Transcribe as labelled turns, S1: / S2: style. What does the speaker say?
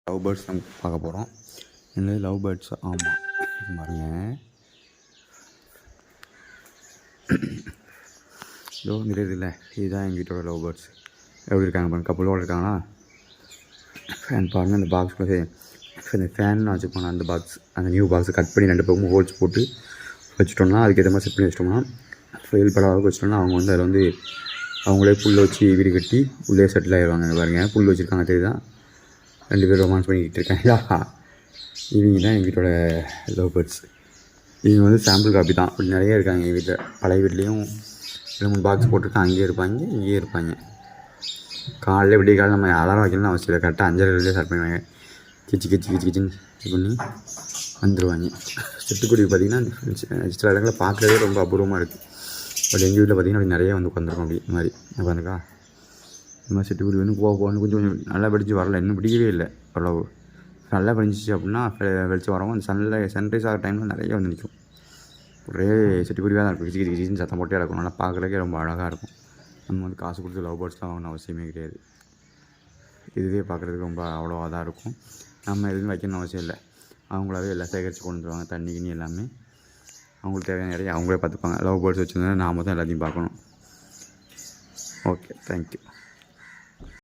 S1: Love birds நம்ம பார்க்க போகிறோம். இந்த லவ் பேர்ட்ஸ் ஆமாம் பாருங்க, இதோ தெரியுது இல்லை, இதுதான் எங்கள் வீட்டோட லவ் பேர்ட்ஸ். எப்படி இருக்காங்க பாருங்கள், கப்பலோடு இருக்காங்களா. ஃபேன் பாருங்கள், அந்த பாக்ஸில் இந்த ஃபேன் வச்சுருப்பாங்க. அந்த பாக்ஸ், அந்த நியூ பாக்ஸை கட் பண்ணி 2 பக்கமும் ஹோல்ஸ் போட்டு வச்சுட்டோம்னா, அதுக்கேற்ற மாதிரி செட் பண்ணி வச்சிட்டோம்னா, ஃபெயில் பட அளவுக்கு வச்சிட்டோம்னா, அவங்க வந்து அதில் வந்து அவங்களே புல்லை வச்சு வீடு கட்டி உள்ளே செட்டில் ஆகிடுவாங்க. பாருங்கள், புல் வச்சுருக்காங்க தெரியுதா, 2 பேர் ரொமான்ஸ் பண்ணிக்கிட்டு இருக்காங்களா. இவங்க தான் எங்கள் வீட்டோட லவ் பேர்ட்ஸ். இவங்க வந்து சாம்பிள் காப்பி தான். அப்படி நிறைய இருக்காங்க எங்கள் வீட்டில். பழைய வீட்லேயும் 2-3 பாக்ஸ் போட்டிருக்கேன், அங்கேயே இருப்பாங்க, இங்கேயே இருப்பாங்க. காலையில் விடிய காலையில் நம்ம அலாரம் வைக்கணும்னு அவசியம் இல்லை, கரெக்டாக 5:30 ஸ்டார்ட் பண்ணுவாங்க. கிச்சின்னு இது பண்ணி வந்துடுவாங்க. சிட்டுக்குருவி பார்த்திங்கன்னா சில இடங்களில் பார்க்குறதே ரொம்ப அபூர்வமாக இருக்குது. பட் எங்கள் வீட்டில் பார்த்திங்கன்னா அப்படி நிறைய வந்து உட்காந்துருக்கோம். அப்படி இந்த மாதிரி உட்காந்துருக்கா. இந்த மாதிரி சிட்டுக்குருவி வந்து போகணும் கொஞ்சம் நல்லா படித்து வரல, இன்னும் பிடிக்கவே இல்லை. அவ்வளோ நல்லா படிஞ்சிச்சு அப்படின்னா வெளிச்சம் வரவும் அந்த சன்ரைஸ் ஆகிற டைமில் நிறைய வந்து நிற்கும். ஒரே சிட்டுக்குருவியாக தான் இருக்கும், கிச்சின்னு சத்தம் போட்டே இருக்கும். நல்லா பார்க்குறதுக்கே ரொம்ப அழகாக இருக்கும். நம்ம வந்து காசு கொடுத்து லவ் பேர்ட்ஸ்லாம் வாங்கணும் அவசியமே கிடையாது. இதுவே பார்க்குறதுக்கு ரொம்ப அவ்வளோவா தான் இருக்கும். நம்ம எதுவும் வைக்கணும்னு அவசியம் இல்லை. அவங்களாவே எல்லாம் சேகரித்து கொண்டு வந்துடுவாங்க, தண்ணி கிண்ணி எல்லாமே. அவங்களுக்கு தேவையான நிறைய அவங்களே பார்த்துப்பாங்க. லவ் பேர்ட்ஸ் வச்சுருந்தா நாம் தான் எல்லாத்தையும் பார்க்கணும். Okay, thank you.